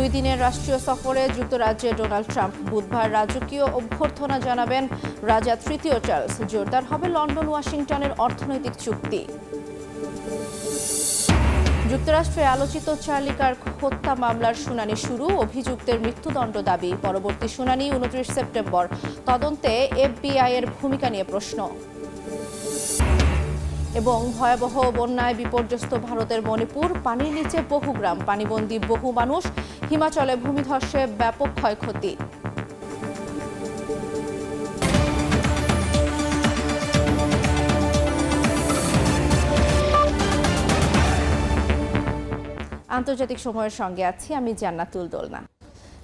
2 দিনের রাষ্ট্রীয় সফরে যুক্তরাজ্যে ডোনাল্ড ট্রাম্প বুধবার রাজকীয় অভ্যর্থনা জানাবেন রাজা তৃতীয় চার্লস। জোরদার হবে লন্ডন ওয়াশিংটনের অর্থনৈতিক চুক্তি। যুক্তরাষ্ট্রে আলোচিত চার্লি কার্ক হত্যা মামলার শুনানি শুরু, অভিযুক্তের মৃত্যুদণ্ড দাবি। পরবর্তী শুনানি 29 সেপ্টেম্বর। তদন্তে FBI এর ভূমিকা নিয়ে প্রশ্ন। এবং ভয়াবহ বন্যায় বিপর্যস্ত ভারতের মণিপুর, পানির নিচে বহু গ্রাম, পানিবন্দী বহু মানুষ। হিমাচলে ভূমিধসে ব্যাপক ক্ষয়ক্ষতি। আন্তর্জাতিক সময়ের সঙ্গে আছি আমি জান্নাতুল দোলনা।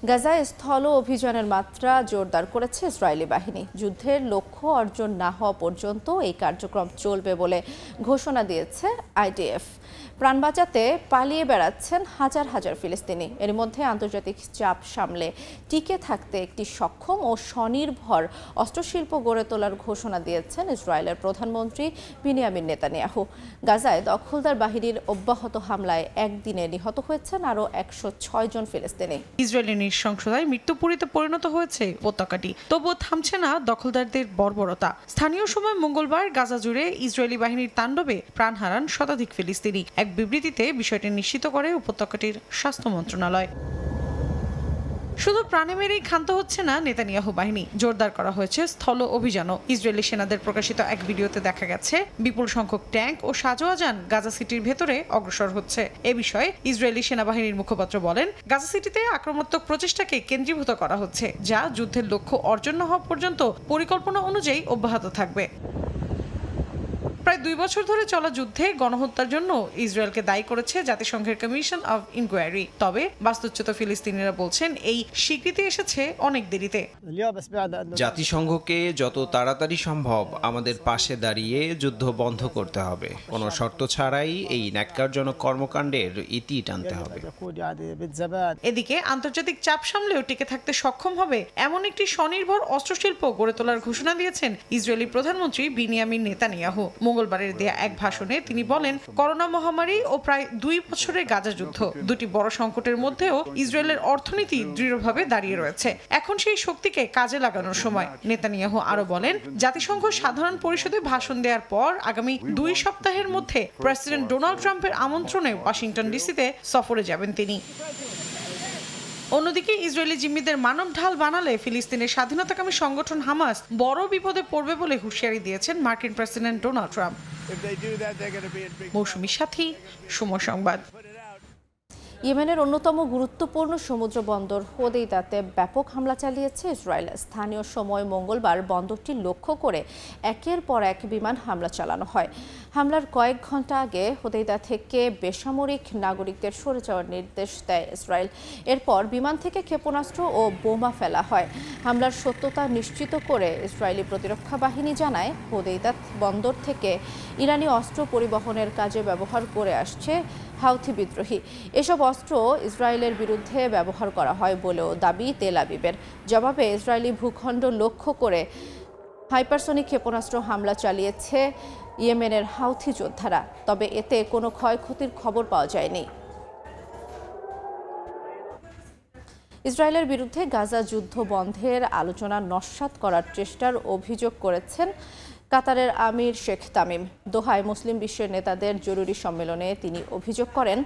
গাজায় স্থল অভিযানের মাত্রা জোরদার করেছে ইসরায়েলি বাহিনী। যুদ্ধের লক্ষ্য অর্জন না হওয়া পর্যন্ত এই কার্যক্রম চলবে বলে ঘোষণা দিয়েছে IDF। প্রাণ বাঁচাতে পালিয়ে বেড়াচ্ছেন হাজার হাজার ফিলিস্তিনি। এর মধ্যে আন্তর্জাতিক চাপ সামলে টিকে থাকতে একটি সক্ষম ও স্বনির্ভর অস্ত্রশিল্প গড়ে তোলার ঘোষণা দিয়েছেন ইসরায়েলের প্রধানমন্ত্রী বিনিয়ামিন নেতানিয়াহু। গাজায় দখলদার বাহিনীর অব্যাহত হামলায় একদিনে নিহত হয়েছেন আরও 106 জন ফিলিস্তিনি। ইসরায়েলি নৃশংসতায় মৃত্যুপুরীতে পরিণত হয়েছে উপত্যকাটি, তবুও থামছে না দখলদারদের বর্বরতা। স্থানীয় সময় মঙ্গলবার গাজা জুড়ে ইসরায়েলি বাহিনীর তাণ্ডবে প্রাণ হারান শতাধিক ফিলিস্তিনি। এক বিবৃতিতে বিষয়টি নিশ্চিত করে উপত্যকাটির স্বাস্থ্য মন্ত্রণালয়। শুধু প্রাণে মেরেই ক্ষান্ত হচ্ছে না নেতানিয়াহু বাহিনী, জোরদার করা হয়েছে স্থল অভিযানও। ইসরায়েলি সেনাদের প্রকাশিত এক ভিডিওতে দেখা গেছে বিপুল সংখ্যক ট্যাঙ্ক ও সাঁজোয়া যান গাজা সিটির ভেতরে অগ্রসর হচ্ছে। এ বিষয়ে ইসরায়েলি সেনাবাহিনীর মুখপাত্র বলেন, গাজা সিটিতে আক্রমণাত্মক প্রচেষ্টাকে কেন্দ্রীভূত করা হচ্ছে, যা যুদ্ধের লক্ষ্য অর্জন না হওয়া পর্যন্ত পরিকল্পনা অনুযায়ী অব্যাহত থাকবে। প্রায় 2 বছর ধরে চলা যুদ্ধে গণহত্যার জন্য ইসরায়েলকে দায়ী করেছে জাতিসংঘের কমিশন অব ইনকোয়ারি। তবে বাস্তুচ্যুত ফিলিস্তিনিরা বলছেন এই স্বীকৃতি এসেছে অনেক দেরিতে। জাতিসংঘকে যত তাড়াতাড়ি সম্ভব আমাদের পাশে দাঁড়িয়ে যুদ্ধ বন্ধ করতে হবে। কোনো শর্ত ছাড়াই এই ন্যাক্কারজনক কর্মকাণ্ডের ইতি টানতে হবে। এদিকে আন্তর্জাতিক চাপ সামলেও টিকে থাকতে সক্ষম হবে এমন একটি স্বনির্ভর অস্ত্রশিল্প গড়ে তোলার ঘোষণা দিয়েছেন ইসরায়েলি প্রধানমন্ত্রী বিনিয়ামিন নেতানিয়াহু। মঙ্গলবারের দেয়া এক ভাষণে তিনি বলেন, করোনা মহামারী ও প্রায় 2 বছরের গাজা যুদ্ধ, দুটি বড় সংকটের মধ্যেও ইসরায়েলের অর্থনীতি দৃঢ়ভাবে দাঁড়িয়ে রয়েছে। এখন সেই শক্তিকে কাজে লাগানোর সময়। নেতানিয়াহু আরো বলেন, জাতিসংঘ সাধারণ পরিষদে ভাষণ দেওয়ার পর আগামী 2 সপ্তাহের মধ্যে প্রেসিডেন্ট ডোনাল্ড ট্রাম্পের আমন্ত্রণে ওয়াশিংটন ডিসিতে সফরে যাবেন তিনি। অন্যদিকে ইসরায়েলি জিম্মিদের মানব ঢাল বানালে ফিলিস্তিনের স্বাধীনতাকামী সংগঠন হামাস বড় বিপদে পড়বে বলে হুঁশিয়ারি দিয়েছেন মার্কিন প্রেসিডেন্ট ডোনাল্ড ট্রাম্প। মৌসুমী সাথী, সময় সংবাদ। ইয়েমেনের অন্যতম গুরুত্বপূর্ণ সমুদ্র বন্দর হোদেইদাতে ব্যাপক হামলা চালিয়েছে ইসরায়েল। স্থানীয় সময় মঙ্গলবার বন্দরটি লক্ষ্য করে একের পর এক বিমান হামলা চালানো হয়। হামলার কয়েক ঘন্টা আগে হোদেইদা থেকে বেসামরিক নাগরিকদের সরে যাওয়ার নির্দেশ দেয় ইসরায়েল। এরপর বিমান থেকে ক্ষেপণাস্ত্র ও বোমা ফেলা হয়। হামলার সত্যতা নিশ্চিত করে ইসরায়েলি প্রতিরক্ষা বাহিনী জানায়, হোদেইদা বন্দর থেকে ইরানি অস্ত্র পরিবহনের কাজে ব্যবহার করে আসছে হাউথি বিদ্রোহী। এসব অস্ত্র ইসরায়েলের বিরুদ্ধে ব্যবহার করা হয় বলেও দাবি তেল আবিবের। জবাবে ইসরায়েলি ভূখণ্ড লক্ষ্য করে হাইপারসনিক ক্ষেপণাস্ত্র হামলা চালিয়েছে ইয়েমেনের হাউথি যোদ্ধারা। তবে এতে কোনো ক্ষয়ক্ষতির খবর পাওয়া যায়নি। ইসরায়েলের বিরুদ্ধে গাজা যুদ্ধ বন্ধের আলোচনা নস্যাৎ করার চেষ্টার অভিযোগ করেছেন কাতারের আমির শেখ তামিম। দোহায় মুসলিম বিশ্বের নেতাদের জরুরি সম্মেলনে তিনি অভিযোগ করেন,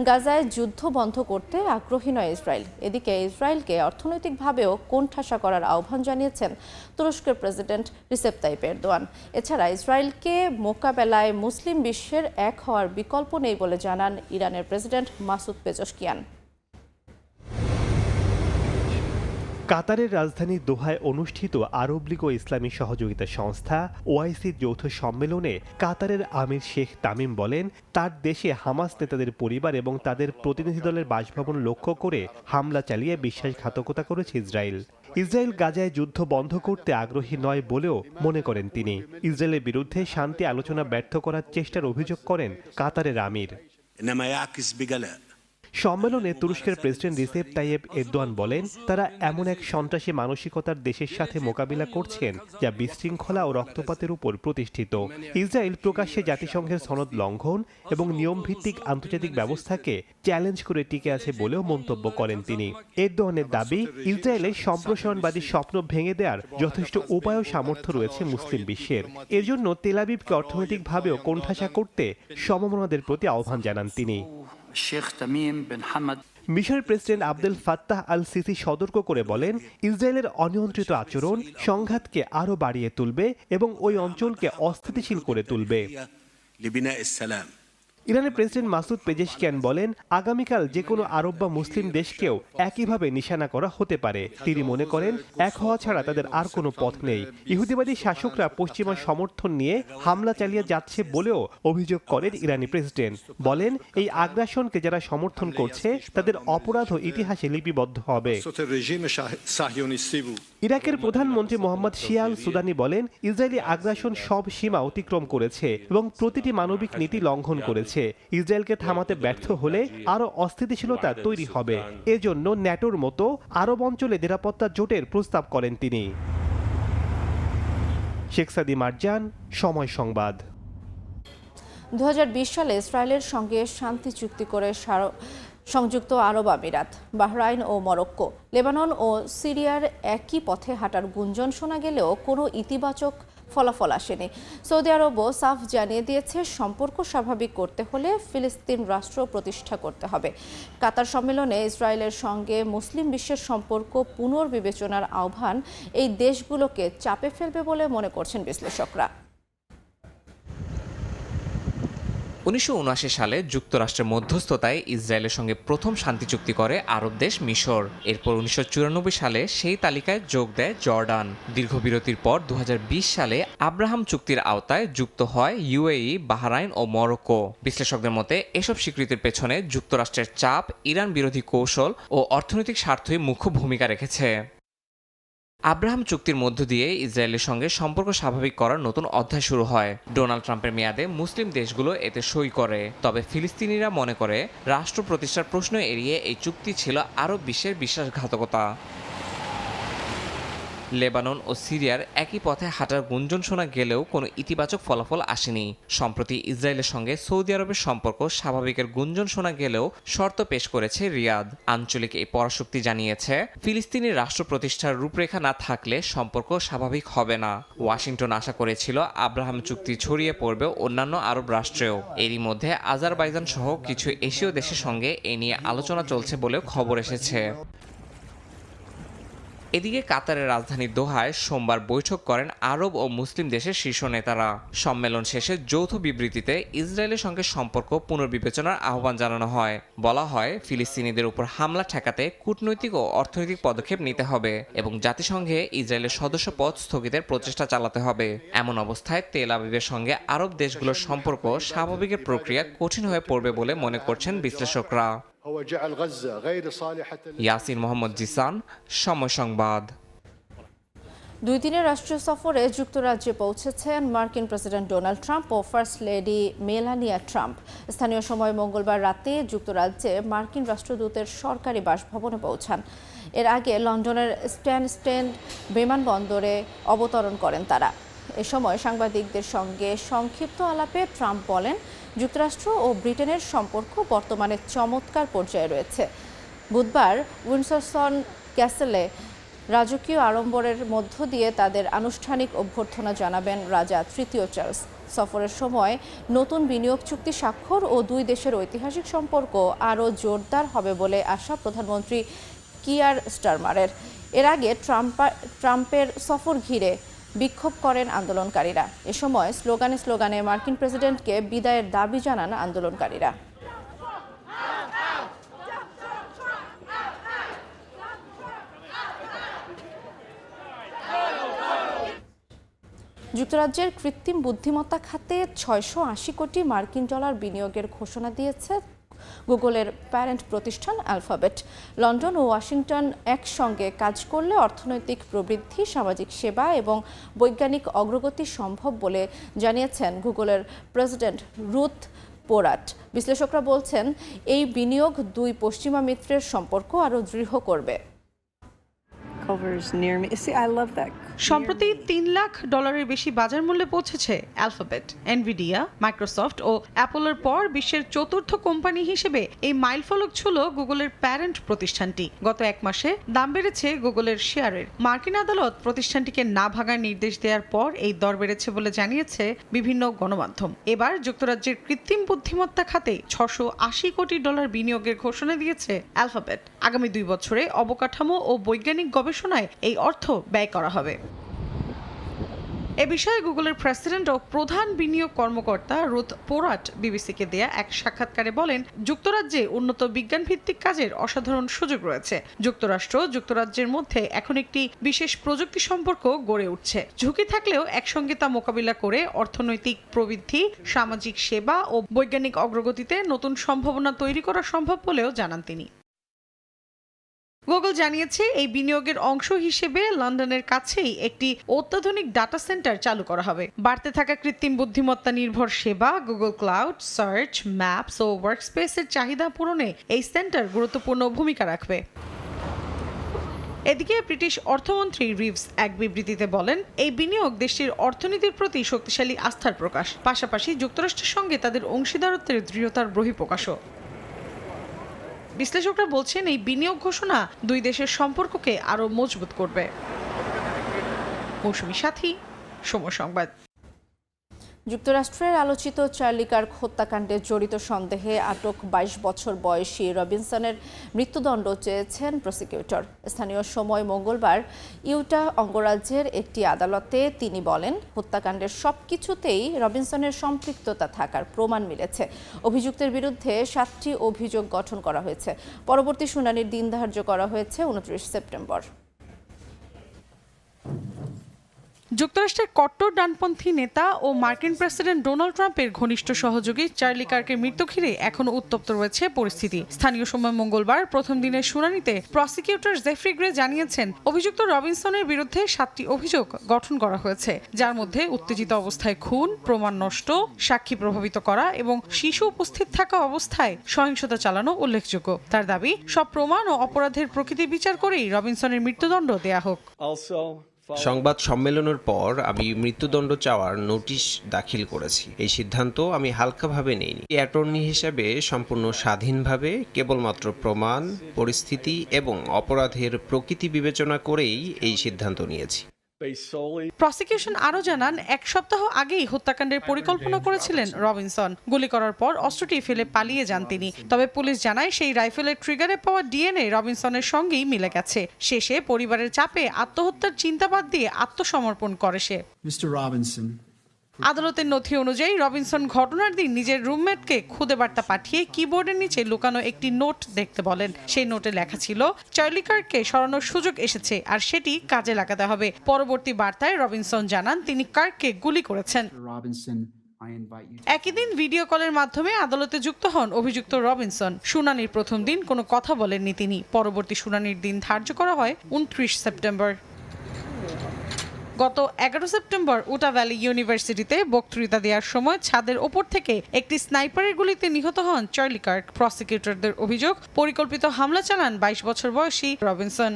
গাজায় যুদ্ধ বন্ধ করতে আগ্রহী নয় ইসরায়েল। এদিকে ইসরায়েলকে অর্থনৈতিকভাবেও কোণঠাসা করার আহ্বান জানিয়েছেন তুরস্কের প্রেসিডেন্ট রিসেপ তাইপ এরদোয়ান। এছাড়া ইসরায়েলকে মোকাবেলায় মুসলিম বিশ্বের এক হওয়ার বিকল্প নেই বলে জানান ইরানের প্রেসিডেন্ট মাসুদ পেজশকিয়ান। কাতারের রাজধানী দোহায় অনুষ্ঠিত আরব লীগ ও ইসলামী সহযোগিতা সংস্থা ওআইসির যৌথ সম্মেলনে কাতারের আমির শেখ তামিম বলেন, তার দেশে হামাস নেতাদের পরিবার এবং তাদের প্রতিনিধি দলের বাসভবন লক্ষ্য করে হামলা চালিয়ে বিশ্বাসঘাতকতা করেছে ইসরায়েল। ইসরায়েল গাজায় যুদ্ধ বন্ধ করতে আগ্রহী নয় বলেও মনে করেন তিনি। ইসরায়েলের বিরুদ্ধে শান্তি আলোচনা ব্যর্থ করার চেষ্টার অভিযোগ করেন কাতারের আমির। সম্মেলনে তুরস্কের প্রেসিডেন্ট রিসেপ তাইয়েব এরদোয়ান বলেন, তারা এমন এক সন্ত্রাসী মানসিকতার দেশের সাথে মোকাবিলা করছেন যা বিশৃঙ্খলা ও রক্তপাতের উপর প্রতিষ্ঠিত। ইসরায়েল প্রকাশ্যে জাতিসংঘের সনদ লঙ্ঘন এবং নিয়মভিত্তিক আন্তর্জাতিক ব্যবস্থাকে চ্যালেঞ্জ করে টিকে আছে বলেও মন্তব্য করেন তিনি। এরদোয়ানের দাবি, ইসরায়েলের সম্প্রসারণবাদী স্বপ্ন ভেঙে দেওয়ার যথেষ্ট উপায় ও সামর্থ্য রয়েছে মুসলিম বিশ্বের। এর জন্য তেল আবিবকে অর্থনৈতিকভাবেও কোণঠাসা করতে সমমনাদের প্রতি আহ্বান জানান তিনি। মিশরের president Abdel Fattah al CC সতর্ক করে বলেন, ইসরায়েলের অনিয়ন্ত্রিত আচরণ সংঘাতকে আরও বাড়িয়ে তুলবে এবং ওই অঞ্চলকে অস্থিতিশীল করে তুলবে। ইরানের প্রেসিডেন্ট মাসুদ পেজেশকিয়ান বলেন, আগামীকাল যে কোনো আরব বা মুসলিম দেশকেও একইভাবে নিশানা করা হতে পারে। তিনি মনে করেন, এক হওয়া ছাড়া তাদের আর কোনো পথ নেই। ইহুদিবাদী শাসকরা পশ্চিমা সমর্থন নিয়ে হামলা চালিয়ে যাচ্ছে বলেও অভিযোগ করেন ইরানি প্রেসিডেন্ট। বলেন, এই আগ্রাসনকে যারা সমর্থন করছে তাদের অপরাধ ও ইতিহাসে লিপিবদ্ধ হবে। ইরাকের প্রধানমন্ত্রী মোহাম্মদ শিয়া আল সুদানি বলেন, ইসরায়েলি আগ্রাসন সব সীমা অতিক্রম করেছে এবং প্রতিটি মানবিক নীতি লঙ্ঘন করেছে। ইসরায়েলকে থামাতে ব্যর্থ হলে আরো অস্থিতিশীলতা তৈরি হবে। এজন্য ন্যাটোর মতো আরব অঞ্চলে নিরাপত্তা জোটের প্রস্তাব করেন তিনি। শেখ সাদি মারজান, সময় সংবাদ। 2020 সালে ইসরায়েলের সঙ্গে শান্তি চুক্তি করে সংযুক্ত আরব আমিরাত, বাহরাইন ও মরক্কো, লেবানন ও সিরিয়ার একই পথে হাঁটার গুঞ্জন শোনা গেলেও কোনো ইতিবাচক ফলাফল আসেনি। সৌদি আরবও সাফ জানিয়ে দিয়েছে, সম্পর্ক স্বাভাবিক করতে হলে ফিলিস্তিন রাষ্ট্র প্রতিষ্ঠা করতে হবে। কাতার সম্মেলনে ইসরায়েলের সঙ্গে মুসলিম বিশ্বের সম্পর্ক পুনর্বিবেচনার আহ্বান এই দেশগুলোকে চাপে ফেলবে বলে মনে করছেন বিশ্লেষকরা। 1979 সালে যুক্তরাষ্ট্রের মধ্যস্থতায় ইসরায়েলের সঙ্গে প্রথম শান্তি চুক্তি করে আরব দেশ মিশর। এরপর 1994 সালে সেই তালিকায় যোগ দেয় জর্ডান। দীর্ঘ বিরতির পর 2020 সালে আব্রাহাম চুক্তির আওতায় যুক্ত হয় ইউএই, বাহরাইন ও মরক্কো। বিশ্লেষকদের মতে এসব স্বীকৃতির পেছনে যুক্তরাষ্ট্রের চাপ, ইরান বিরোধী কৌশল ও অর্থনৈতিক স্বার্থই মুখ্য ভূমিকা রেখেছে। আব্রাহাম চুক্তির মধ্য দিয়ে ইসরায়েলের সঙ্গে সম্পর্ক স্বাভাবিক করার নতুন অধ্যায় শুরু হয়। ডোনাল্ড ট্রাম্পের মেয়াদে মুসলিম দেশগুলো এতে সই করে। তবে ফিলিস্তিনিরা মনে করে, রাষ্ট্র প্রতিষ্ঠার প্রশ্ন এড়িয়ে এই চুক্তি ছিল আরব বিশ্বের বিশ্বাসঘাতকতা। লেবানন ও সিরিয়ার একই পথে হাঁটার গুঞ্জন শোনা গেলেও কোনো ইতিবাচক ফলাফল আসেনি। সম্প্রতি ইসরায়েলের সঙ্গে সৌদি আরবের সম্পর্ক স্বাভাবিকের গুঞ্জন শোনা গেলেও শর্ত পেশ করেছে রিয়াদ। আঞ্চলিক এই পরাশক্তি জানিয়েছে, ফিলিস্তিনি রাষ্ট্র প্রতিষ্ঠার রূপরেখা না থাকলে সম্পর্ক স্বাভাবিক হবে না। ওয়াশিংটন আশা করেছিল আব্রাহাম চুক্তি ছড়িয়ে পড়বে অন্যান্য আরব রাষ্ট্রেও। এরই মধ্যে আজারবাইজান সহ কিছু এশীয় দেশের সঙ্গে এ নিয়ে আলোচনা চলছে বলেও খবর এসেছে। এদিকে কাতারের রাজধানী দোহায় সোমবার বৈঠক করেন আরব ও মুসলিম দেশের শীর্ষ নেতারা। সম্মেলন শেষে যৌথ বিবৃতিতে ইসরায়েলের সঙ্গে সম্পর্ক পুনর্বিবেচনার আহ্বান জানানো হয়। বলা হয়, ফিলিস্তিনিদের উপর হামলা ঠেকাতে কূটনৈতিক ও অর্থনৈতিক পদক্ষেপ নিতে হবে এবং জাতিসংঘে ইসরায়েলের সদস্যপদ স্থগিতের প্রচেষ্টা চালাতে হবে। এমন অবস্থায় তেল আবিবের সঙ্গে আরব দেশগুলোর সম্পর্ক স্বাভাবিকের প্রক্রিয়া কঠিন হয়ে পড়বে বলে মনে করছেন বিশ্লেষকরা। ইয়াসিন মোহাম্মদ জিসান, সময় সংবাদ। 2 দিনের রাষ্ট্রীয় সফরে যুক্তরাজ্যে পৌঁছেছেন মার্কিন প্রেসিডেন্ট ডোনাল্ড ট্রাম্প ও ফার্স্ট লেডি মেলানিয়া ট্রাম্প। স্থানীয় সময় মঙ্গলবার রাতে যুক্তরাজ্যে মার্কিন রাষ্ট্রদূতের সরকারি বাসভবনে পৌঁছান। এর আগে লন্ডনের স্ট্যানস্টেড বিমানবন্দরে অবতরণ করেন তারা। এ সময় সাংবাদিকদের সঙ্গে সংক্ষিপ্ত আলাপে ট্রাম্প বলেন, যুক্তরাষ্ট্র ও ব্রিটেনের সম্পর্ক বর্তমানে চমৎকার পর্যায়ে রয়েছে। বুধবার উইন্ডসর ক্যাসেলে রাজকীয় আড়ম্বরের মধ্য দিয়ে তাদের আনুষ্ঠানিক অভ্যর্থনা জানাবেন রাজা তৃতীয় চার্লস। সফরের সময় নতুন বিনিয়োগ চুক্তি স্বাক্ষর ও 2 দেশের ঐতিহাসিক সম্পর্ক আরও জোরদার হবে বলে আশা প্রধানমন্ত্রী কিয়ার স্টারমারের। এর আগে ট্রাম্পের সফর ঘিরে বিক্ষোভ করেন আন্দোলনকারীরা। এ সময় স্লোগানে মার্কিন প্রেসিডেন্টকে বিদায়ের দাবি জানান আন্দোলনকারীরা। যুক্তরাজ্যের কৃত্রিম বুদ্ধিমত্তা খাতে 680 কোটি মার্কিন ডলার বিনিয়োগের ঘোষণা দিয়েছে গুগলের প্যারেন্ট প্রতিষ্ঠান অ্যালফাবেট। লন্ডন ও ওয়াশিংটন একসঙ্গে কাজ করলে অর্থনৈতিক প্রবৃদ্ধি, সামাজিক সেবা এবং বৈজ্ঞানিক অগ্রগতি সম্ভব বলে জানিয়েছেন গুগলের প্রেসিডেন্ট রুথ পোরাট। বিশ্লেষকরা বলছেন এই বিনিয়োগ দুই পশ্চিমা মিত্রের সম্পর্ক আরও দৃঢ় করবে। সম্প্রতি $3 লাখ বেশি বাজার মূল্যে পৌঁছেছে অ্যালফাবেট। এনভিডিয়া, মাইক্রোসফট ও অ্যাপলের পর বিশ্বের চতুর্থ কোম্পানি হিসেবে এই মাইলফলক ছুঁল গুগলের প্যারেন্ট প্রতিষ্ঠানটি। গত এক মাসে দাম বেড়েছে গুগলের শেয়ারের। মার্কিন আদালত প্রতিষ্ঠানটিকে না ভাঙার নির্দেশ দেওয়ার পর এই দর বেড়েছে বলে জানিয়েছে বিভিন্ন গণমাধ্যম। এবার যুক্তরাজ্যের কৃত্রিম বুদ্ধিমত্তা খাতে $680 কোটি বিনিয়োগের ঘোষণা দিয়েছে অ্যালফাবেট। আগামী 2 বছরে অবকাঠামো ও বৈজ্ঞানিক গবেষণায় এই অর্থ ব্যয় করা হবে। এ বিষয়ে গুগলের প্রেসিডেন্ট ও প্রধান বিনিয়োগ কর্মকর্তা রুথ পোরাট বিবিসিকে দেয়া এক সাক্ষাৎকারে বলেন, যুক্তরাজ্যে উন্নত বিজ্ঞান ভিত্তিক কাজের অসাধারণ সুযোগ রয়েছে। যুক্তরাজ্যের মধ্যে এখন একটি বিশেষ প্রযুক্তি সম্পর্ক গড়ে উঠছে। ঝুঁকি থাকলেও একসঙ্গে তা মোকাবিলা করে অর্থনৈতিক প্রবৃদ্ধি, সামাজিক সেবা ও বৈজ্ঞানিক অগ্রগতিতে নতুন সম্ভাবনা তৈরি করা সম্ভব বলেও জানান তিনি। গুগল জানিয়েছে এই বিনিয়োগের অংশ হিসেবে লন্ডনের কাছেই একটি অত্যাধুনিক ডাটা সেন্টার চালু করা হবে। বাড়তে থাকা কৃত্রিম বুদ্ধিমত্তা নির্ভর সেবা, গুগল ক্লাউড, সার্চ, ম্যাপস ও ওয়ার্কস্পেসের চাহিদা পূরণে এই সেন্টার গুরুত্বপূর্ণ ভূমিকা রাখবে। এদিকে ব্রিটিশ অর্থমন্ত্রী রিভস এক বিবৃতিতে বলেন, এই বিনিয়োগ দেশটির অর্থনীতির প্রতি শক্তিশালী আস্থার প্রকাশ, পাশাপাশি যুক্তরাষ্ট্রের সঙ্গে তাদের অংশীদারত্বের দৃঢ়তার বহিঃপ্রকাশও। বিশ্লেষকরা বলছেন এই বিনিয়োগ ঘোষণা দুই দেশের সম্পর্ককে আরও মজবুত করবে। মৌসুমী সাথী, সময় সংবাদ। যুক্তরাষ্ট্রের আলোচিত চার্লি কার্ক হত্যাকাণ্ডে জড়িত সন্দেহে আটক 22 বছর বয়সী রবিনসনের মৃত্যুদণ্ড চেয়েছেন প্রসিকিউটর। স্থানীয় সময় মঙ্গলবার ইউটা অঙ্গরাজ্যের একটি আদালতে তিনি বলেন, হত্যাকাণ্ডের সবকিছুতেই রবিনসনের সম্পৃক্ততা থাকার প্রমাণ মিলেছে। অভিযুক্তের বিরুদ্ধে 7টি অভিযোগ গঠন করা হয়েছে। পরবর্তী শুনানির দিন ধার্য করা হয়েছে 29 সেপ্টেম্বর। যুক্তরাষ্ট্রের কট্টর ডানপন্থী নেতা ও মার্কিন প্রেসিডেন্ট ডোনাল্ড ট্রাম্পের ঘনিষ্ঠ সহযোগী চার্লি কার্কের মৃত্যু ঘিরে এখনও উত্তপ্ত রয়েছে পরিস্থিতি। স্থানীয় সময় মঙ্গলবার প্রথম দিনের শুনানিতে প্রসিকিউটর জেফ্রি গ্রে জানিয়েছেন, অভিযুক্ত রবিনসনের বিরুদ্ধে 7টি অভিযোগ গঠন করা হয়েছে, যার মধ্যে উত্তেজিত অবস্থায় খুন, প্রমাণ নষ্ট, সাক্ষী প্রভাবিত করা এবং শিশু উপস্থিত থাকা অবস্থায় সহিংসতা চালানো উল্লেখযোগ্য। তার দাবি, সব প্রমাণ ও অপরাধের প্রকৃতি বিচার করেই রবিনসনের মৃত্যুদণ্ড দেয়া হোক। সংবাদ সম্মেলনের পর আমি মৃত্যুদণ্ড চাওয়ার নোটিশ দাখিল করেছি। এই সিদ্ধান্ত আমি হালকাভাবে নেইনি। অ্যাটর্নি হিসেবে সম্পূর্ণ স্বাধীনভাবে কেবলমাত্র প্রমাণ, পরিস্থিতি এবং অপরাধের প্রকৃতি বিবেচনা করেই এই সিদ্ধান্ত নিয়েছি। প্রসিকিউশন আরও জানান, 1 সপ্তাহ আগেই হত্যাকাণ্ডের পরিকল্পনা করেছিলেন রবিনসন। গুলি করার পর অস্ত্রটি ফেলে পালিয়ে যান তিনি। তবে পুলিশ জানায়, সেই রাইফেলের ট্রিগারে পাওয়া ডিএনএ রবিনসনের সঙ্গেই মিলে গেছে। শেষে পরিবারের চাপে আত্মহত্যার চিন্তা বাদ দিয়ে আত্মসমর্পণ করে সে। আদালতের নথি অনুযায়ী রবিনসন ঘটনার দিন নিজের রুমমেটকে খুদে বার্তা পাঠিয়ে কিবোর্ডের নিচে লুকানো একটি নোট দেখতে বলেন। সেই নোটে লেখা ছিল, চার্লি কার্ককে সরানোর সুযোগ এসেছে আর সেটি কাজে লাগাতে হবে। পরবর্তী বার্তায় রবিনসন জানান তিনি কার্ককে গুলি করেছেন। একই দিন ভিডিও কলের মাধ্যমে আদালতে যুক্ত হন অভিযুক্ত রবিনসন। শুনানির প্রথম দিন কোনো কথা বলেননি তিনি। পরবর্তী শুনানির দিন ধার্য করা হয় 29 সেপ্টেম্বর। গত 11 সেপ্টেম্বর উটা ভ্যালি ইউনিভার্সিটিতে বক্তৃতা দেওয়ার সময় ছাদের ওপর থেকে একটি স্নাইপারের গুলিতে নিহত হন চার্লি কার্ক। প্রসিকিউটরদের অভিযোগ, পরিকল্পিত হামলা চালান 22 বছর বয়সী রবিনসন।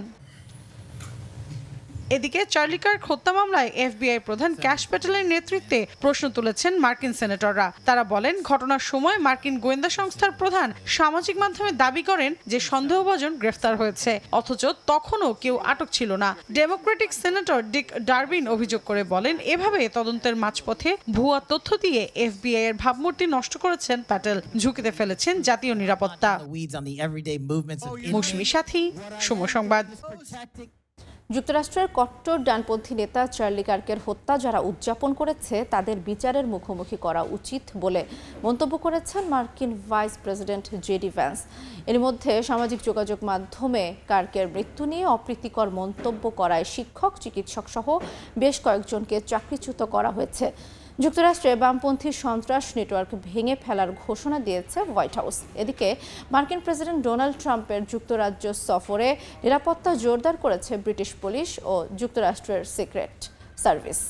এদিকে চার্লি কার্ক হত্যা মামলায় এফবিআই প্রধান ক্যাশ প্যাটেলের নেতৃত্বে প্রশ্ন তুলেছেন মার্কিন সেনেটররা। তারা বলেন, ঘটনার সময় মার্কিন গোয়েন্দা সংস্থার প্রধান সামাজিক মাধ্যমে দাবি করেন যে সন্দেহভাজন গ্রেফতার হয়েছে, অথচ তখনও কেউ আটক ছিল না। ডেমোক্রেটিক সেনেটর ডিক ডারবিন অভিযোগ করে বলেন, এভাবে তদন্তের মাঝপথে ভুয়া তথ্য দিয়ে এফবিআই এর ভাবমূর্তি নষ্ট করেছেন প্যাটেল, ঝুঁকিতে ফেলেছেন জাতীয় নিরাপত্তা। মৌসুমী সাথী, সময় সংবাদ। যুক্তরাষ্ট্রের কট্টর ডানপন্থী নেতা চার্লি কার্কের হত্যা যারা উদযাপন করেছে তাদের বিচারের মুখোমুখি করা উচিত বলে মন্তব্য করেছেন মার্কিন ভাইস প্রেসিডেন্ট জেডি ভ্যান্স। এর মধ্যে সামাজিক যোগাযোগ মাধ্যমে কার্কের মৃত্যু নিয়ে অপ্রীতিকর মন্তব্য করায় শিক্ষক, চিকিৎসক সহ বেশ কয়েকজনকে চাকরিচ্যুত করা হয়েছে। যুক্তরাষ্ট্রে বামপন্থী সন্ত্রাস নেটওয়ার্ক ভেঙে ফেলার ঘোষণা দিয়েছে হোয়াইট হাউস। এদিকে মার্কিন প্রেসিডেন্ট ডোনাল্ড ট্রাম্পের যুক্তরাজ্য সফরে নিরাপত্তা জোরদার করেছে ব্রিটিশ পুলিশ ও যুক্তরাষ্ট্রের secret service.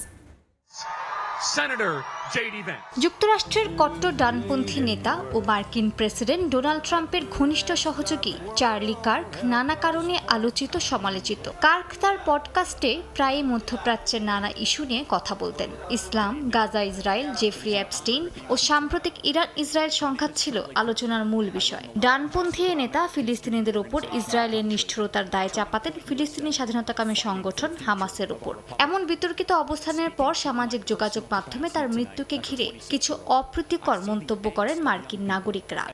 Senator J.D. Vance. যুক্তরাষ্ট্রের কট্টর ডানপন্থী নেতা ও মার্কিন প্রেসিডেন্ট ডোনাল্ড ট্রাম্পের ঘনিষ্ঠ সহযোগী চার্লি কার্ক নানা কারণে আলোচিত সমালোচিত। কার্ক তার পডকাস্টে প্রায়ই মধ্যপ্রাচ্যের নানা ইস্যু নিয়ে কথা বলতেন। ইসলাম, গাজা ইসরায়েল, জেফ্রি অ্যাপস্টিন ও সাম্প্রতিক ইরান ইসরায়েল সংঘাত ছিল আলোচনার মূল বিষয়। ডানপন্থী এই নেতা ফিলিস্তিনিদের ওপর ইসরায়েলের নিষ্ঠুরতার দায় চাপাতেন ফিলিস্তিনি স্বাধীনতাকামী সংগঠন হামাসের ওপর। এমন বিতর্কিত অবস্থানের পর সামাজিক যোগাযোগ মাধ্যমে তার মৃত্যুকে ঘিরে কিছু অপ্রীতিকর মন্তব্য করেন মার্কিন নাগরিকরা।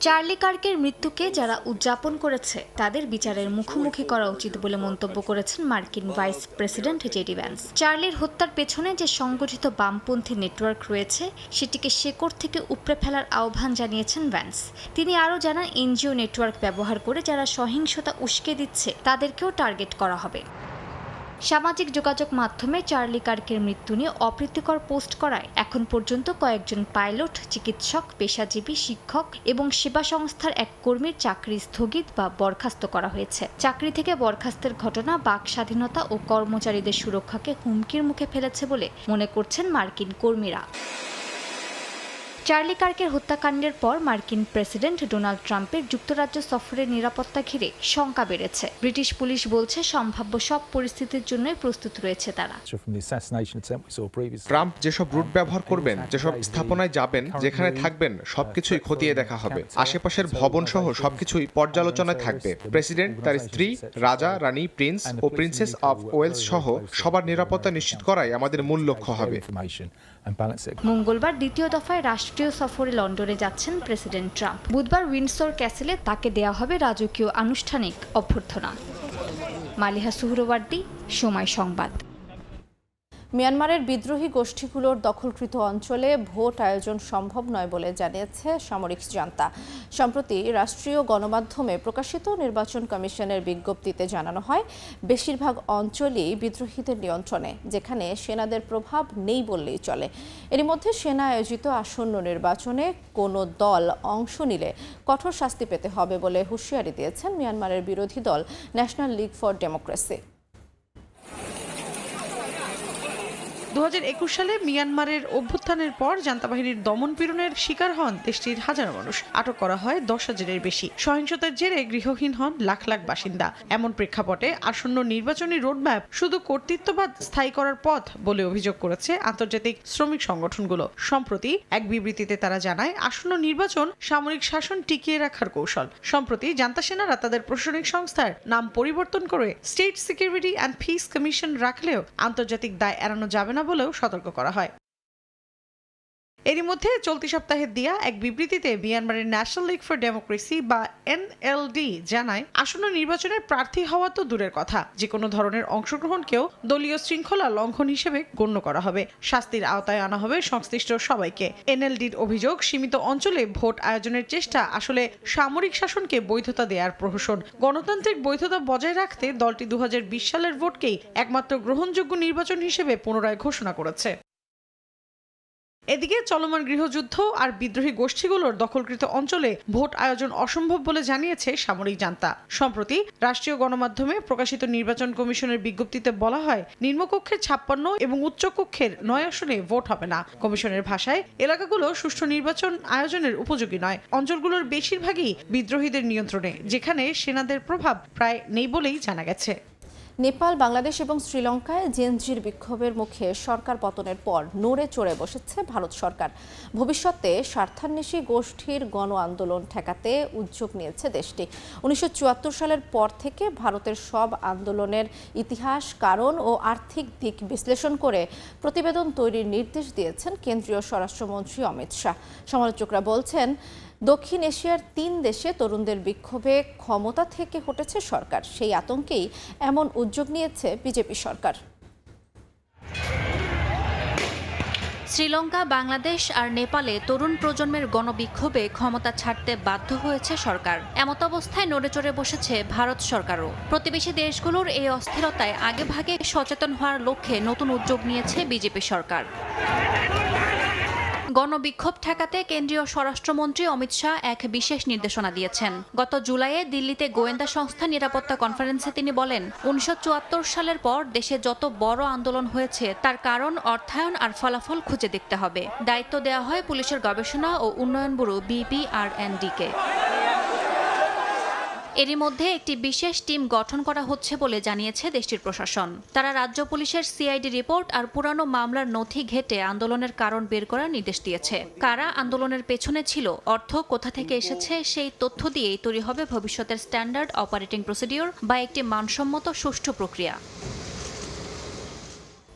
চার্লি কার্কের মৃত্যুকে যারা উদযাপন করেছে তাদের বিচারের মুখোমুখি করা উচিত বলে মন্তব্য করেছেন মার্কিন ভাইস প্রেসিডেন্ট জেডি ভ্যান্স। চার্লির হত্যার পেছনে যে সংগঠিত বামপন্থী নেটওয়ার্ক রয়েছে সেটিকে শেকড় থেকে উপড়ে ফেলার আহ্বান জানিয়েছেন ভ্যান্স। তিনি আরও জানান, এনজিও নেটওয়ার্ক ব্যবহার করে যারা সহিংসতা উস্কে দিচ্ছে তাদেরকেও টার্গেট করা হবে। সামাজিক যোগাযোগ মাধ্যমে চার্লি কার্কের মৃত্যু নিয়ে অপ্রীতিকর পোস্ট করায় এখন পর্যন্ত কয়েকজন পাইলট, চিকিৎসক, পেশাজীবী, শিক্ষক এবং সেবা সংস্থার এক কর্মীর চাকরি স্থগিত বা বরখাস্ত করা হয়েছে। চাকরি থেকে বরখাস্তের ঘটনা বাক স্বাধীনতা ও কর্মচারীদের সুরক্ষাকে হুমকির মুখে ফেলেছে বলে মনে করছেন মার্কিন কর্মীরা। চার্লি কার্কের হত্যাকাণ্ডের পর মার্কিন প্রেসিডেন্ট ডোনাল্ড ট্রাম্পের যুক্তরাজ্য সফরের নিরাপত্তা ঘিরে শঙ্কা বেড়েছে। ব্রিটিশ পুলিশ বলছে সম্ভাব্য সব পরিস্থিতির জন্যই প্রস্তুত রয়েছে তারা। ট্রাম্প যেসব রুট ব্যবহার করবেন, যেসব স্থাপনায় যাবেন, যেখানে থাকবেন, সবকিছুই খতিয়ে দেখা হবে। আশেপাশের ভবন সহ সবকিছুই পর্যালোচনায় থাকবে। প্রেসিডেন্ট, তার স্ত্রী, রাজা, রানী, প্রিন্স ও প্রিন্সেস অফ ওয়েলস সহ সবার নিরাপত্তা নিশ্চিত করাই আমাদের মূল লক্ষ্য হবে। মঙ্গলবার দ্বিতীয় দফায় রাষ্ট্রীয় সফরে লন্ডনে যাচ্ছেন প্রেসিডেন্ট ট্রাম্প। বুধবার উইন্ডসর ক্যাসেলে তাকে দেয়া হবে রাজকীয় আনুষ্ঠানিক অভ্যর্থনা। মালিহা সুহরওয়ার্দী, সময় সংবাদ। মিয়ানমারের বিদ্রোহী গোষ্ঠীগুলোর দখলকৃত অঞ্চলে ভোট আয়োজন সম্ভব নয় বলে জানিয়েছে সামরিক জান্তা। সম্প্রতি রাষ্ট্রীয় গণমাধ্যমে প্রকাশিত নির্বাচন কমিশনের বিজ্ঞপ্তিতে জানানো হয়, বেশিরভাগ অঞ্চলই বিদ্রোহীদের নিয়ন্ত্রণে, যেখানে সেনাদের প্রভাব নেই বললেই চলে। এরই মধ্যে সেনা আয়োজিত আসন্ন নির্বাচনে কোনো দল অংশ নিলে কঠোর শাস্তি পেতে হবে বলে হুঁশিয়ারি দিয়েছেন মিয়ানমারের বিরোধী দল ন্যাশনাল লীগ ফর ডেমোক্রেসি। 2021 সালে মিয়ানমারের অভ্যুত্থানের পর জান্তা বাহিনীর দমনপীড়নের শিকার হন দেশটির হাজারো মানুষ। আটক করা হয় 10,000-এর বেশি। সহিংসতার জেরে গৃহহীন হন লাখ লাখ বাসিন্দা। এমন প্রেক্ষাপটে আসন্ন নির্বাচনী রোডম্যাপ শুধু কর্তৃত্ববাদ স্থায়ী করার পথ বলে অভিযোগ করেছে আন্তর্জাতিক শ্রমিক সংগঠনগুলো। সম্প্রতি এক বিবৃতিতে তারা জানায়, আসন্ন নির্বাচন সামরিক শাসন টিকিয়ে রাখার কৌশল। সম্প্রতি জান্তা সেনারা তাদের প্রশাসনিক সংস্থার নাম পরিবর্তন করে state security and piece commission রাখলেও আন্তর্জাতিক দায় এড়ানো যাবে না বলেও সতর্ক করা হয়। এরই মধ্যে চলতি সপ্তাহে দেয়া এক বিবৃতিতে মিয়ানমারের ন্যাশনাল লীগ ফর ডেমোক্রেসি বা এনএলডি জানায়, আসন্ন নির্বাচনে প্রার্থী হওয়া তো দূরের কথা, যে কোনো ধরনের অংশগ্রহণকেও দলীয় শৃঙ্খলা লঙ্ঘন হিসেবে গণ্য করা হবে। শাস্তির আওতায় আনা হবে সংশ্লিষ্ট সবাইকে। এনএলডির অভিযোগ, সীমিত অঞ্চলে ভোট আয়োজনের চেষ্টা আসলে সামরিক শাসনকে বৈধতা দেওয়ার প্রহসন। গণতান্ত্রিক বৈধতা বজায় রাখতে দলটি 2020 সালের ভোটকেই একমাত্র গ্রহণযোগ্য নির্বাচন হিসেবে পুনরায় ঘোষণা করেছে। এদিকে চলমান গৃহযুদ্ধ আর বিদ্রোহী গোষ্ঠীগুলোর দখলকৃত অঞ্চলে ভোট আয়োজন অসম্ভব বলে জানিয়েছে সামরিক জান্তা। সম্প্রতি রাষ্ট্রীয় গণমাধ্যমে প্রকাশিত নির্বাচন কমিশনের বিজ্ঞপ্তিতে বলা হয়, নিম্নকক্ষের 56 এবং উচ্চকক্ষের 9 আসনে ভোট হবে না। কমিশনের ভাষায়, এলাকাগুলো সুষ্ঠু নির্বাচন আয়োজনের উপযোগী নয়। অঞ্চলগুলোর বেশিরভাগই বিদ্রোহীদের নিয়ন্ত্রণে, যেখানে সেনাদের প্রভাব প্রায় নেই বলেই জানা গেছে। নেপাল, বাংলাদেশ এবং শ্রীলঙ্কায় জেনজির বিক্ষোভের মুখে সরকার পতনের পর নড়ে চড়ে বসেছে ভারত সরকার। ভবিষ্যতে স্বার্থান্বেষী গোষ্ঠীর গণ আন্দোলন ঠেকাতে উদ্যোগ নিয়েছে দেশটি। 1974 সালের পর থেকে ভারতের সব আন্দোলনের ইতিহাস, কারণ ও আর্থিক দিক বিশ্লেষণ করে প্রতিবেদন তৈরির নির্দেশ দিয়েছেন কেন্দ্রীয় স্বরাষ্ট্রমন্ত্রী অমিত শাহ। সমালোচকরা বলছেন, দক্ষিণ এশিয়ার 3 দেশে তরুণদের বিক্ষোভে ক্ষমতা থেকে হটেছে সরকার। সেই আতঙ্কেই এমন উদ্যোগ নিয়েছে বিজেপি সরকার। শ্রীলঙ্কা, বাংলাদেশ আর নেপালে তরুণ প্রজন্মের গণবিক্ষোভে ক্ষমতা ছাড়তে বাধ্য হয়েছে সরকার। এমত অবস্থায় নড়েচড়ে বসেছে ভারত সরকারও। প্রতিবেশী দেশগুলোর এই অস্থিরতায় আগেভাগে সচেতন হওয়ার লক্ষ্যে নতুন উদ্যোগ নিয়েছে বিজেপি সরকার। গণবিক্ষোভ ঠেকাতে কেন্দ্রীয় স্বরাষ্ট্রমন্ত্রী অমিত শাহ এক বিশেষ নির্দেশনা দিয়েছেন। গত জুলাইয়ে দিল্লিতে গোয়েন্দা সংস্থা নিরাপত্তা কনফারেন্সে তিনি বলেন, 1974 সালের পর দেশে যত বড় আন্দোলন হয়েছে তার কারণ, অর্থায়ন আর ফলাফল খুঁজে দেখতে হবে। দায়িত্ব দেওয়া হয় পুলিশের গবেষণা ও উন্নয়ন ব্যুরো BPRND-কে। এরই মধ্যে একটি বিশেষ টিম গঠন করা হচ্ছে বলে জানিয়েছে দেশটির প্রশাসন। তারা রাজ্য পুলিশের CID রিপোর্ট আর পুরানো মামলার নথি ঘেঁটে আন্দোলনের কারণ বের করার নির্দেশ দিয়েছে। কারা আন্দোলনের পেছনে ছিল, অর্থ কোথা থেকে এসেছে, সেই তথ্য দিয়েই তৈরি হবে ভবিষ্যতের স্ট্যান্ডার্ড অপারেটিং প্রসিডিওর বা একটি মানসম্মত সুষ্ঠু প্রক্রিয়া।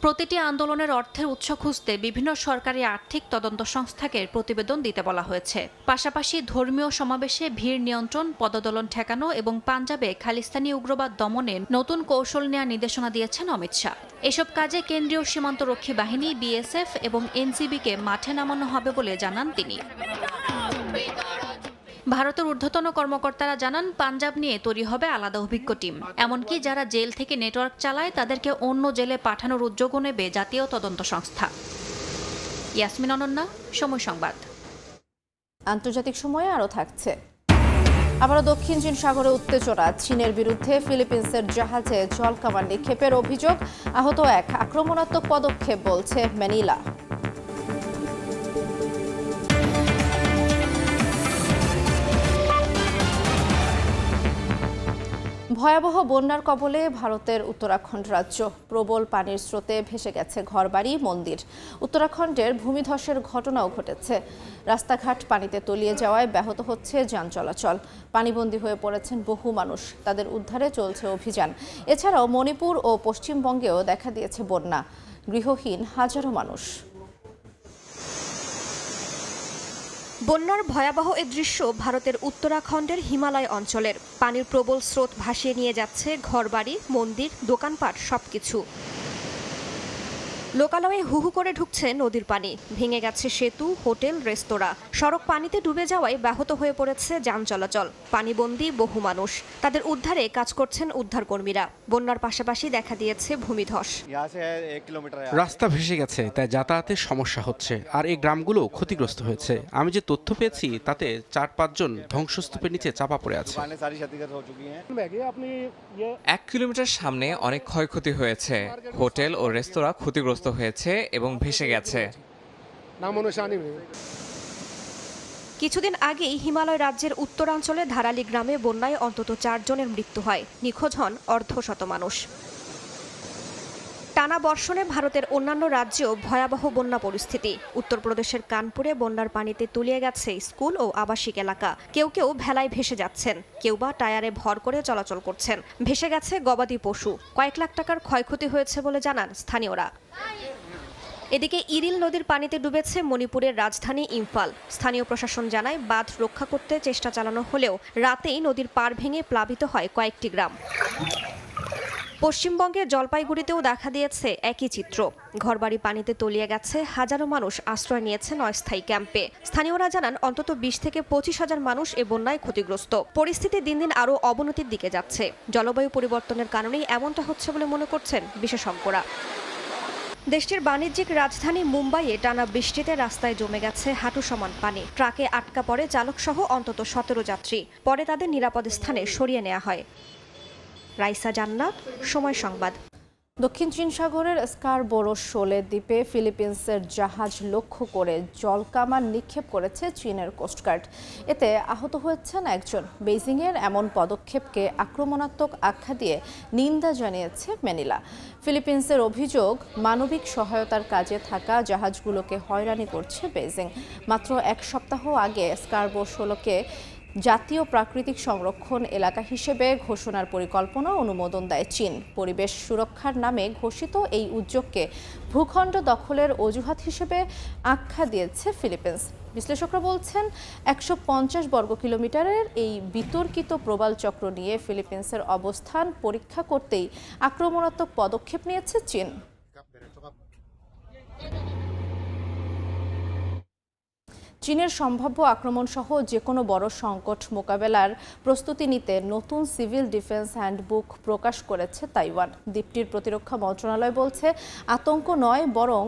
প্রতিটি আন্দোলনের অর্থের উৎস খুঁজতে বিভিন্ন সরকারি আর্থিক তদন্ত সংস্থাকে প্রতিবেদন দিতে বলা হয়েছে। পাশাপাশি ধর্মীয় সমাবেশে ভিড় নিয়ন্ত্রণ, পদদলন ঠেকানো এবং পাঞ্জাবে খালিস্তানি উগ্রবাদ দমনে নতুন কৌশল নেওয়ার নির্দেশনা দিয়েছেন অমিত শাহ। এসব কাজে কেন্দ্রীয় সীমান্তরক্ষী বাহিনী BSF এবং NCB-কে মাঠে নামানো হবে বলে জানান তিনি। ভারতের ঊর্ধ্বতন কর্মকর্তারা জানান, পাঞ্জাব নিয়ে তৈরি হবে আলাদা অভিজ্ঞ টিম। এমনকি যারা জেল থেকে নেটওয়ার্ক চালায় তাদেরকে অন্য জেলে পাঠানোর উদ্যোগও নেবে জাতীয় তদন্ত সংস্থা। ইয়াসমিন অনন্যা, সময় সংবাদ। আন্তর্জাতিক সময়ে আরও থাকছে। আবারও দক্ষিণ চীন সাগরে উত্তেজনা। চীনের বিরুদ্ধে ফিলিপিন্সের জাহাজে জলকামান নিক্ষেপের অভিযোগ, আহত এক। আক্রমণাত্মক পদক্ষেপ বলছে ম্যানিলা। ভয়াবহ বন্যার কবলে ভারতের উত্তরাখণ্ড রাজ্য। প্রবল পানির স্রোতে ভেসে গেছে ঘরবাড়ি, মন্দির। উত্তরাখণ্ডের ভূমিধসের ঘটনাও ঘটেছে। রাস্তাঘাট পানিতে তলিয়ে যাওয়ায় ব্যাহত হচ্ছে যান চলাচল। পানিবন্দী হয়ে পড়েছেন বহু মানুষ। তাদের উদ্ধারে চলছে অভিযান। এছাড়াও মণিপুর ও পশ্চিমবঙ্গেও দেখা দিয়েছে বন্যা। গৃহহীন হাজারো মানুষ। বন্যার ভয়াবহ এ দৃশ্য ভারতের উত্তরাখণ্ডের হিমালয় অঞ্চলের। পানির প্রবল স্রোত ভাসিয়ে নিয়ে যাচ্ছে ঘরবাড়ি, মন্দির, দোকানপাট সবকিছু। লোকালয়ে হুহু করে ঢুকছে নদীর পানি। ভেঙে গেছে সেতু, হোটেল, রেস্তোরাঁ। সড়ক পানিতে ডুবে যাওয়ায় ব্যাহত হয়ে পড়েছে যান চলাচল। পানিবন্দী বহু মানুষ। তাদের উদ্ধারে কাজ করছেন উদ্ধারকর্মীরা। বন্যার পাশাপাশি দেখা দিয়েছে ভূমিধস। রাস্তা ভেসে গেছে, তাই যাতায়াতের সমস্যা হচ্ছে। আর এই গ্রামগুলো ক্ষতিগ্রস্ত হয়েছে। আমি যে তথ্য পেয়েছি তাতে 4-5 জন ধ্বংসস্তূপের নিচে চাপা পড়ে আছে। 1 কিলোমিটার সামনে অনেক ক্ষয়ক্ষতি হয়েছে। হোটেল ও রেস্তোরাঁ ক্ষতিগ্রস্ত হয়েছে এবং ভেসে গেছে। কিছুদিন আগেই হিমালয় রাজ্যের উত্তরাঞ্চলে ধারালি গ্রামে বন্যায় অন্তত 4 জনের মৃত্যু হয়। নিখোঁজ হন অর্ধশত মানুষ। টানা বর্ষণে ভারতের অন্যান্য রাজ্যেও ভয়াবহ বন্যা পরিস্থিতি। উত্তরপ্রদেশের কানপুরে বন্যার পানিতে তলিয়ে গেছে স্কুল ও আবাসিক এলাকা। কেউ কেউ ভেলায় ভেসে যাচ্ছেন, কেউ বা টায়ারে ভর করে চলাচল করছেন। ভেসে গেছে গবাদি পশু। কয়েক লাখ টাকার ক্ষয়ক্ষতি হয়েছে বলে জানান স্থানীয়রা। এদিকে ইরিল নদীর পানিতে ডুবেছে মণিপুরের রাজধানী ইম্ফল। স্থানীয় প্রশাসন জানায়, বাঁধ রক্ষা করতে চেষ্টা চালানো হলেও রাতেই নদীর পাড় ভেঙে প্লাবিত হয় কয়েকটি গ্রাম। পশ্চিমবঙ্গের জলপাইগুড়িতেও দেখা দিয়েছে একই চিত্র। ঘরবাড়ি পানিতে তলিয়ে গেছে, হাজারো মানুষ আশ্রয় নিয়েছেন অস্থায়ী ক্যাম্পে। স্থানীয়রা জানান, অন্তত 20 থেকে 25 হাজার মানুষ এ বন্যায় ক্ষতিগ্রস্ত। পরিস্থিতি দিন দিন আরও অবনতির দিকে যাচ্ছে। জলবায়ু পরিবর্তনের কারণেই এমনটা হচ্ছে বলে মনে করছেন বিশেষজ্ঞরা। দেশটির বাণিজ্যিক রাজধানী মুম্বাইয়ে টানা বৃষ্টিতে রাস্তায় জমে গেছে হাঁটু সমান পানি। ট্রাকে আটকা পড়ে চালকসহ অন্তত 17 যাত্রী। পরে তাদের নিরাপদ স্থানে সরিয়ে নেওয়া হয়। রাইসা জান্নাত, সময় সংবাদ। দক্ষিণ চীন সাগরের স্কারবোরো শোলে দ্বীপে ফিলিপিন্সের জাহাজ লক্ষ্য করে জলকামান নিক্ষেপ করেছে চীনের কোস্টগার্ড। এতে আহত হয়েছেন একজন। বেইজিংয়ের এমন পদক্ষেপকে আক্রমণাত্মক আখ্যা দিয়ে নিন্দা জানিয়েছে ম্যানিলা। ফিলিপিন্সের অভিযোগ, মানবিক সহায়তার কাজে থাকা জাহাজগুলোকে হয়রানি করছে বেইজিং। মাত্র 1 সপ্তাহ আগে স্কারবোরো শোলকে জাতীয় প্রাকৃতিক সংরক্ষণ এলাকা হিসেবে ঘোষণার পরিকল্পনা অনুমোদন দেয় চীন। পরিবেশ সুরক্ষার নামে ঘোষিত এই উদ্যোগকে ভূখণ্ড দখলের অজুহাত হিসেবে আখ্যা দিয়েছে ফিলিপিন্স। বিশ্লেষকরা বলছেন, 150 বর্গ কিলোমিটারের এই বিতর্কিত প্রবাল চক্র নিয়ে ফিলিপিন্সের অবস্থান পরীক্ষা করতেই আক্রমণাত্মক পদক্ষেপ নিয়েছে চীন। চীনের সম্ভাব্য আক্রমণ সহ যে কোনো বড় সংকট মোকাবেলার প্রস্তুতি নিতে নতুন সিভিল ডিফেন্স হ্যান্ডবুক প্রকাশ করেছে তাইওয়ান। দ্বীপটির প্রতিরক্ষা মন্ত্রণালয় বলছে, আতঙ্ক নয় বরং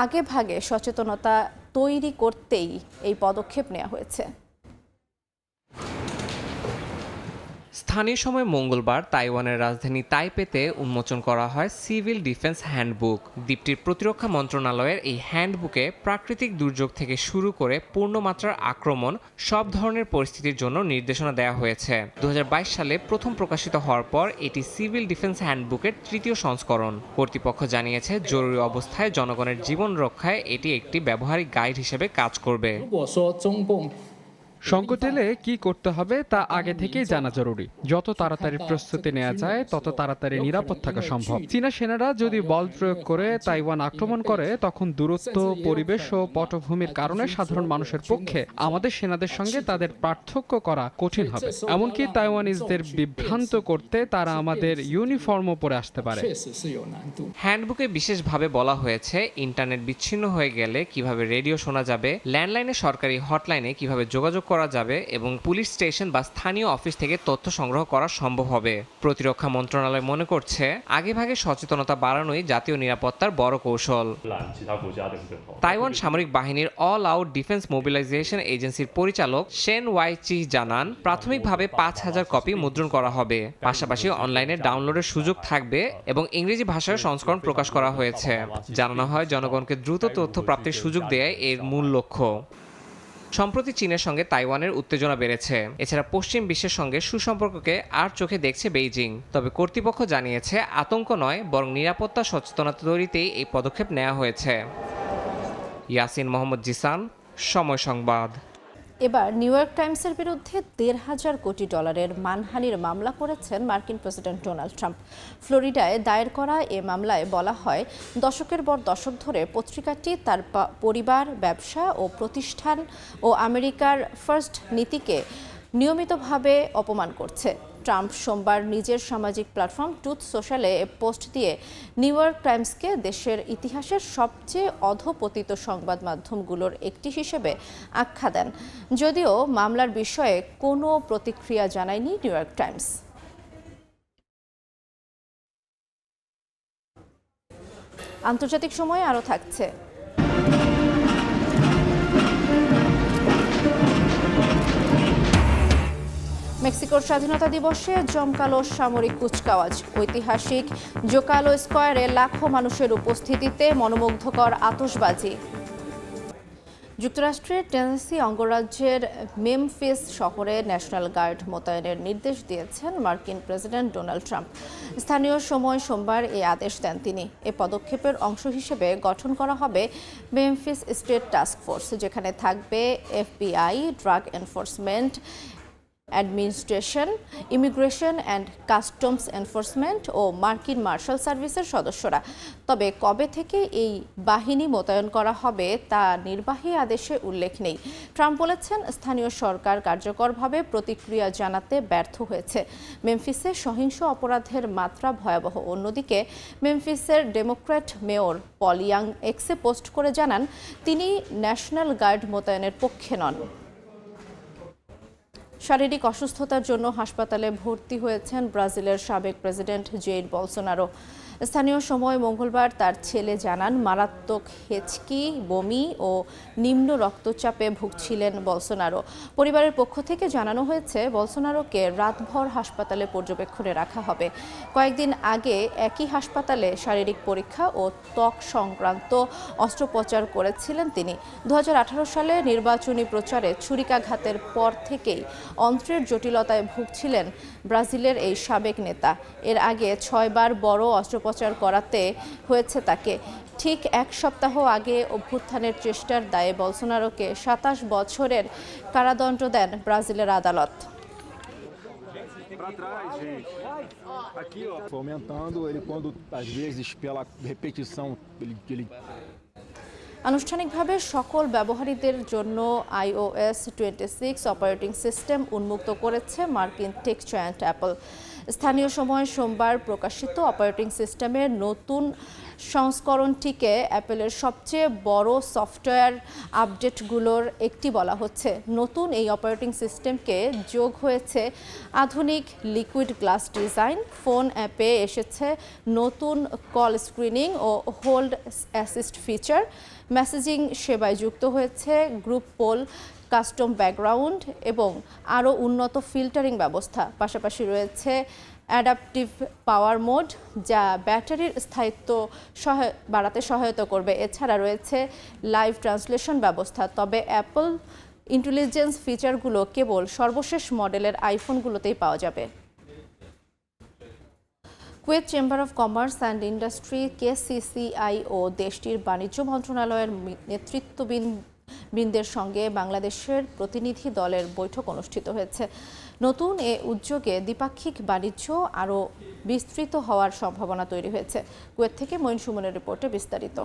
আগে ভাগে সচেতনতা তৈরি করতেই এই পদক্ষেপ নেওয়া হয়েছে। স্থানীয় সময় মঙ্গলবার তাইওয়ানের রাজধানী তাইপেতে উন্মোচন করা হয় সিভিল ডিফেন্স হ্যান্ডবুক। দ্বীপটির প্রতিরক্ষা মন্ত্রণালয়ের এই হ্যান্ডবুকে প্রাকৃতিক দুর্যোগ থেকে শুরু করে পূর্ণমাত্রার আক্রমণ সব ধরনের পরিস্থিতির জন্য নির্দেশনা দেওয়া হয়েছে। 2022 সালে প্রথম প্রকাশিত হওয়ার পর এটি সিভিল ডিফেন্স হ্যান্ডবুকের তৃতীয় সংস্করণ। কর্তৃপক্ষ জানিয়েছে জরুরি অবস্থায় জনগণের জীবন রক্ষায় এটি একটি ব্যবহারিক গাইড হিসেবে কাজ করবে। সংকট এলে কি করতে হবে তা আগে থেকেই জানা জরুরি। যত তাড়াতাড়ি প্রস্তুতি নেওয়া যায় তত তাড়াতাড়ি নিরাপদ থাকা সম্ভব। চীনা সেনারা যদি বল প্রয়োগ করে তাইওয়ান আক্রমণ করে, তখন দূরত্ব, পরিবেশ ও পটভূমির কারণে সাধারণ মানুষের পক্ষে আমাদের সেনাদের সঙ্গে তাদের পার্থক্য করা কঠিন হবে। এমনকি তাইওয়ানিজদের বিভ্রান্ত করতে তারা আমাদের ইউনিফর্মও পরে আসতে পারে। হ্যান্ডবুকে বিশেষভাবে বলা হয়েছে ইন্টারনেট বিচ্ছিন্ন হয়ে গেলে কিভাবে রেডিও শোনা যাবে, ল্যান্ডলাইনে সরকারি হটলাইনে কিভাবে যোগাযোগ করা যাবে এবং পুলিশ স্টেশন বা স্থানীয় অফিস থেকে তথ্য সংগ্রহ করা সম্ভব হবে। প্রতিরক্ষা মন্ত্রণালয় মনে করছে আগেভাগে সচেতনতা বাড়ানোই জাতীয় নিরাপত্তার বড় কৌশল। তাইওয়ান সামরিক বাহিনীর অল আউট ডিফেন্স মোবিলাইজেশন এজেন্সির পরিচালক শেন ওয়াই চি জানান প্রাথমিকভাবে 5000 কপি মুদ্রণ করা হবে। পাশাপাশি অনলাইনে ডাউনলোডের সুযোগ থাকবে এবং ইংরেজি ভাষায় সংস্করণ প্রকাশ করা হয়েছে। জানানো হয় জনগণকে দ্রুত তথ্য প্রাপ্তির সুযোগ দেয় এর মূল লক্ষ্য। সম্প্রতি চীনের সঙ্গে তাইওয়ানের উত্তেজনা বেড়েছে। এছাড়া পশ্চিম বিশ্বের সঙ্গে সুসম্পর্ককে আর চোখে দেখছে বেইজিং। তবে কর্তৃপক্ষ জানিয়েছে আতঙ্ক নয়, বরং নিরাপত্তা সচেতনতা তৈরিতেই এই পদক্ষেপ নেওয়া হয়েছে। ইয়াসিন মোহাম্মদ জিসান, সময় সংবাদ। এবার নিউ ইয়র্ক টাইমসের বিরুদ্ধে $1,500 কোটি মানহানির মামলা করেছেন মার্কিন প্রেসিডেন্ট ডোনাল্ড ট্রাম্প। ফ্লোরিডায় দায়ের করা এ মামলায় বলা হয় দশকের পর দশক ধরে পত্রিকাটি তার পরিবার, ব্যবসা ও প্রতিষ্ঠান ও আমেরিকার ফার্স্ট নীতিকে নিয়মিতভাবে অপমান করছে। ট্রাম্প সোমবার নিজের সামাজিক প্ল্যাটফর্ম ট্রুথ সোশ্যালে পোস্ট দিয়ে নিউ ইয়র্ক টাইমসকে দেশের ইতিহাসের সবচেয়ে অধপতিত সংবাদ মাধ্যমগুলোর একটি হিসেবে আখ্যা দেন। যদিও মামলার বিষয়ে কোনো প্রতিক্রিয়া জানায়নি নিউ ইয়র্ক টাইমস। আন্তর্জাতিক সময় আরও থাকছে। মেক্সিকোর স্বাধীনতা দিবসে জমকালো সামরিক কুচকাওয়াজ। ঐতিহাসিক জোকালো স্কয়ারে লাখো মানুষের উপস্থিতিতে মনোমুগ্ধকর আতশবাজি। যুক্তরাষ্ট্রের টেনেসি অঙ্গরাজ্যের মেমফিস শহরে ন্যাশনাল গার্ড মোতায়েনের নির্দেশ দিয়েছেন মার্কিন প্রেসিডেন্ট ডোনাল্ড ট্রাম্প। স্থানীয় সময় সোমবার এই আদেশ দেন তিনি। এ পদক্ষেপের অংশ হিসেবে গঠন করা হবে মেমফিস স্টেট টাস্ক ফোর্স, যেখানে থাকবে FBI, drug enforcement administration, immigration and customs enforcement ও মার্কিন মার্শাল সার্ভিসের সদস্যরা। তবে কবে থেকে এই বাহিনী মোতায়েন করা হবে তা নির্বাহী আদেশে উল্লেখ নেই। ট্রাম্প বলেছেন স্থানীয় সরকার কার্যকরভাবে প্রতিক্রিয়া জানাতে ব্যর্থ হয়েছে। মেমফিসে সহিংস অপরাধের মাত্রা ভয়াবহ। অন্যদিকে মেমফিসের ডেমোক্র্যাট মেয়র পল ইয়াং এক্সে পোস্ট করে জানান তিনি ন্যাশনাল গার্ড মোতায়েনের পক্ষে নন। শারীরিক অসুস্থতার জন্য হাসপাতালে ভর্তি হয়েছেন ব্রাজিলের সাবেক প্রেসিডেন্ট জেইর বলসোনারো। স্থানীয় সময় মঙ্গলবার তার ছেলে জানান মারাত্মক হেঁচকি, বমি ও নিম্ন রক্তচাপে ভুগছিলেন বলসোনারো। পরিবারের পক্ষ থেকে জানানো হয়েছে বলসোনারোকে রাতভর হাসপাতালে পর্যবেক্ষণে রাখা হবে। কয়েকদিন আগে একই হাসপাতালে শারীরিক পরীক্ষা ও ত্বক সংক্রান্ত অস্ত্রোপচার করেছিলেন তিনি। 2018 সালে নির্বাচনী প্রচারে ছুরিকাঘাতের পর থেকেই অন্ত্রের জটিলতায় ভুগছিলেন ব্রাজিলের এই সাবেক নেতা। এর আগে 6 বার বড় অস্ত্রোপচার করাতে হয়েছে তাকে। ঠিক এক সপ্তাহ আগে অভ্যুত্থানের চেষ্টার দায়ে বলসোনারোকে 27 বছরের কারাদণ্ড দেন ব্রাজিলের আদালত। আনুষ্ঠানিকভাবে সকল ব্যবহারীদের জন্য iOS 26 অপারেটিং সিস্টেম উন্মুক্ত করেছে মার্কিন টেক জায়ান্ট অ্যাপল। স্থানীয় সময় সোমবার প্রকাশিত অপারেটিং সিস্টেমের নতুন সংস্করণটিকে অ্যাপেলের সবচেয়ে বড় সফটওয়্যার আপডেটগুলোর একটি বলা হচ্ছে। নতুন এই অপারেটিং সিস্টেমকে যোগ হয়েছে আধুনিক লিকুইড গ্লাস ডিজাইন, ফোন অ্যাপে এসেছে নতুন কল স্ক্রিনিং ও হোল্ড অ্যাসিস্ট ফিচার, মেসেজিং সেবায় যুক্ত হয়েছে গ্রুপ পোল, কাস্টম ব্যাকগ্রাউন্ড এবং আরও উন্নত ফিল্টারিং ব্যবস্থা। পাশাপাশি রয়েছে অ্যাডাপটিভ পাওয়ার মোড, যা ব্যাটারির স্থায়িত্ব বাড়াতে সহায়তা করবে। এছাড়া রয়েছে লাইভ ট্রান্সলেশন ব্যবস্থা। তবে অ্যাপল ইন্টেলিজেন্স ফিচারগুলো কেবল সর্বশেষ মডেলের আইফোনগুলোতেই পাওয়া যাবে। Kuwait chamber of commerce and industry KCCI ও দেশটির বাণিজ্য মন্ত্রণালয়ের নেতৃত্ববৃন্দের সঙ্গে বাংলাদেশের প্রতিনিধি দলের বৈঠক অনুষ্ঠিত হয়েছে। নতুন এ উদ্যোগে দ্বিপাক্ষিক বাণিজ্য আরও বিস্তৃত হওয়ার সম্ভাবনা তৈরি হয়েছে। কুয়েত থেকে মঈন সুমনের রিপোর্টে বিস্তারিত।